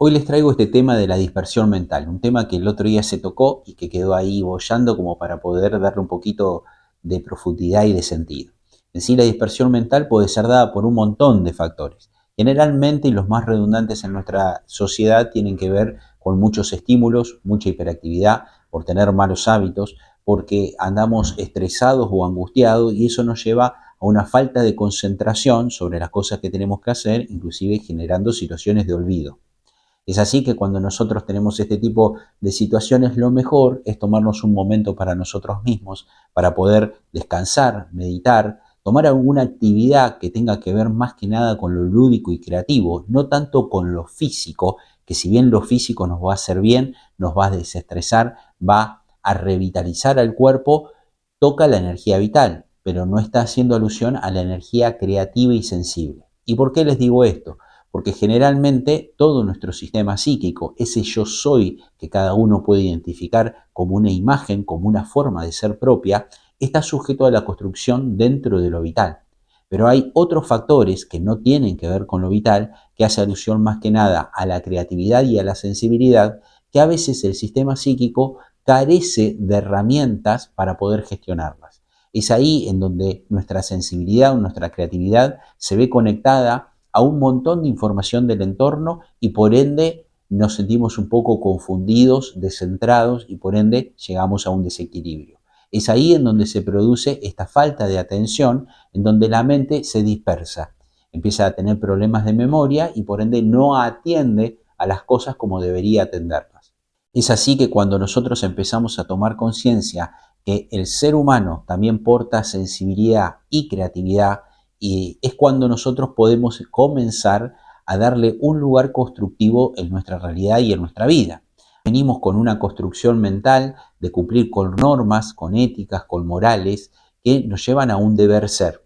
Hoy les traigo este tema de la dispersión mental, un tema que el otro día se tocó y que quedó ahí boyando como para poder darle un poquito de profundidad y de sentido. En sí, la dispersión mental puede ser dada por un montón de factores. Generalmente, y los más redundantes en nuestra sociedad, tienen que ver con muchos estímulos, mucha hiperactividad, por tener malos hábitos, porque andamos estresados o angustiados y eso nos lleva a una falta de concentración sobre las cosas que tenemos que hacer, inclusive generando situaciones de olvido. Es así que cuando nosotros tenemos este tipo de situaciones, lo mejor es tomarnos un momento para nosotros mismos, para poder descansar, meditar, tomar alguna actividad que tenga que ver más que nada con lo lúdico y creativo, no tanto con lo físico, que si bien lo físico nos va a hacer bien, nos va a desestresar, va a revitalizar al cuerpo, toca la energía vital, pero no está haciendo alusión a la energía creativa y sensible. ¿Y por qué les digo esto? Porque generalmente todo nuestro sistema psíquico, ese yo soy que cada uno puede identificar como una imagen, como una forma de ser propia, está sujeto a la construcción dentro de lo vital. Pero hay otros factores que no tienen que ver con lo vital, que hace alusión más que nada a la creatividad y a la sensibilidad, que a veces el sistema psíquico carece de herramientas para poder gestionarlas. Es ahí en donde nuestra sensibilidad, nuestra creatividad se ve conectada a un montón de información del entorno y por ende nos sentimos un poco confundidos, descentrados y por ende llegamos a un desequilibrio. Es ahí en donde se produce esta falta de atención, en donde la mente se dispersa, empieza a tener problemas de memoria y por ende no atiende a las cosas como debería atenderlas. Es así que cuando nosotros empezamos a tomar conciencia que el ser humano también porta sensibilidad y creatividad, y es cuando nosotros podemos comenzar a darle un lugar constructivo en nuestra realidad y en nuestra vida. Venimos con una construcción mental de cumplir con normas, con éticas, con morales que nos llevan a un deber ser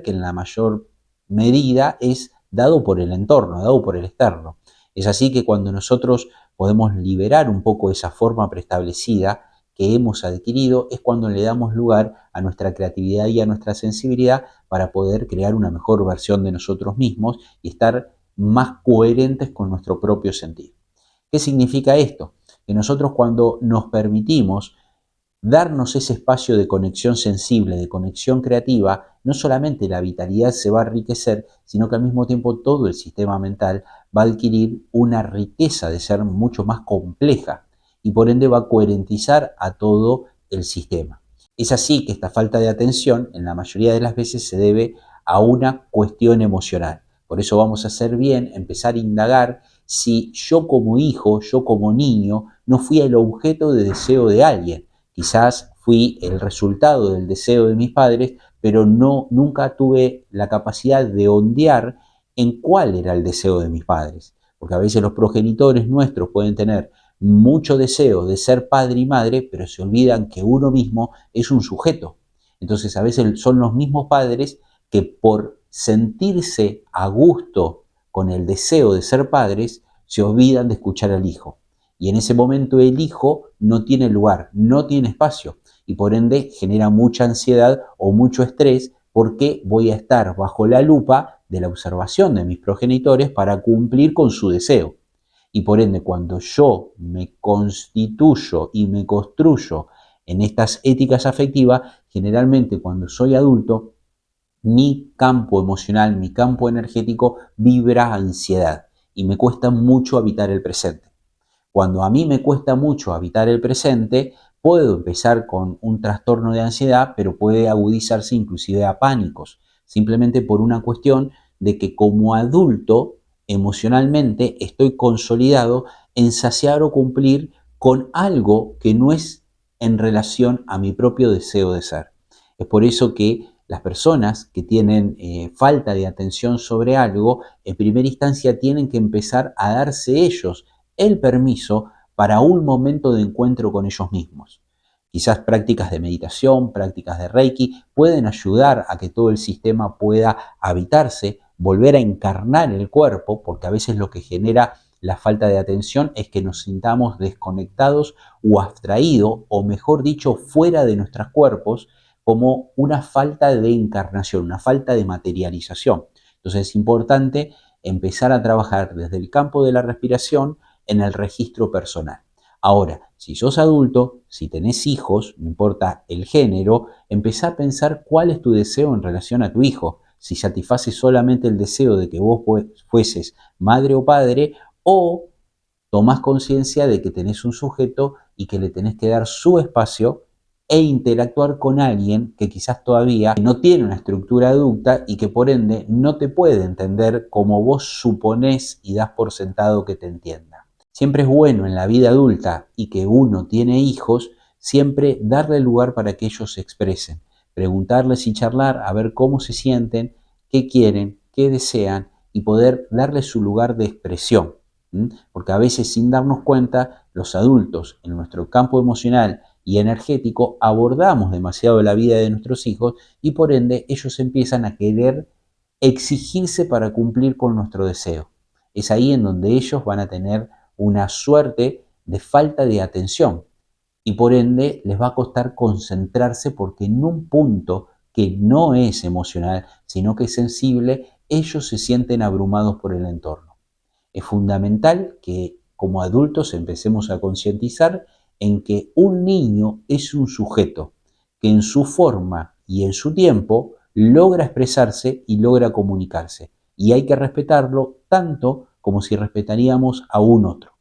que en la mayor medida es dado por el entorno, dado por el externo. Es así que cuando nosotros podemos liberar un poco esa forma preestablecida que hemos adquirido, es cuando le damos lugar a nuestra creatividad y a nuestra sensibilidad para poder crear una mejor versión de nosotros mismos y estar más coherentes con nuestro propio sentir. ¿Qué significa esto? Que nosotros cuando nos permitimos darnos ese espacio de conexión sensible, de conexión creativa, no solamente la vitalidad se va a enriquecer, sino que al mismo tiempo todo el sistema mental va a adquirir una riqueza de ser mucho más compleja y por ende va a coherentizar a todo el sistema. Es así que esta falta de atención en la mayoría de las veces se debe a una cuestión emocional. Por eso vamos a hacer bien empezar a indagar si yo como hijo, yo como niño, no fui el objeto de deseo de alguien. Quizás fui el resultado del deseo de mis padres, pero nunca tuve la capacidad de ondear en cuál era el deseo de mis padres. Porque a veces los progenitores nuestros pueden tener mucho deseo de ser padre y madre, pero se olvidan que uno mismo es un sujeto. Entonces a veces son los mismos padres que por sentirse a gusto con el deseo de ser padres, se olvidan de escuchar al hijo. Y en ese momento el hijo no tiene lugar, no tiene espacio y por ende genera mucha ansiedad o mucho estrés porque voy a estar bajo la lupa de la observación de mis progenitores para cumplir con su deseo. Y por ende, cuando yo me constituyo y me construyo en estas éticas afectivas, generalmente cuando soy adulto, mi campo emocional, mi campo energético vibra ansiedad y me cuesta mucho habitar el presente. Cuando a mí me cuesta mucho habitar el presente, puedo empezar con un trastorno de ansiedad, pero puede agudizarse inclusive a pánicos, simplemente por una cuestión de que como adulto, emocionalmente, estoy consolidado en saciar o cumplir con algo que no es en relación a mi propio deseo de ser. Es por eso que las personas que tienen falta de atención sobre algo, en primera instancia tienen que empezar a darse ellos el permiso para un momento de encuentro con ellos mismos. Quizás prácticas de meditación, prácticas de Reiki pueden ayudar a que todo el sistema pueda habitarse, volver a encarnar el cuerpo, porque a veces lo que genera la falta de atención es que nos sintamos desconectados o abstraídos, o mejor dicho, fuera de nuestros cuerpos, como una falta de encarnación, una falta de materialización. Entonces es importante empezar a trabajar desde el campo de la respiración en el registro personal. Ahora, si sos adulto, si tenés hijos, no importa el género, empezá a pensar cuál es tu deseo en relación a tu hijo. Si satisface solamente el deseo de que vos fueses madre o padre, o tomás conciencia de que tenés un sujeto y que le tenés que dar su espacio e interactuar con alguien que quizás todavía no tiene una estructura adulta y que por ende no te puede entender como vos suponés y das por sentado que te entienda. Siempre es bueno en la vida adulta y que uno tiene hijos, siempre darle lugar para que ellos se expresen, preguntarles y charlar a ver cómo se sienten, qué quieren, qué desean y poder darles su lugar de expresión. Porque a veces sin darnos cuenta, los adultos en nuestro campo emocional y energético abordamos demasiado la vida de nuestros hijos y por ende ellos empiezan a querer exigirse para cumplir con nuestro deseo. Es ahí en donde ellos van a tener una suerte de falta de atención y por ende les va a costar concentrarse porque en un punto que no es emocional, sino que es sensible, ellos se sienten abrumados por el entorno. Es fundamental que como adultos empecemos a concientizar en que un niño es un sujeto que en su forma y en su tiempo logra expresarse y logra comunicarse. Y hay que respetarlo tanto como si respetaríamos a un otro.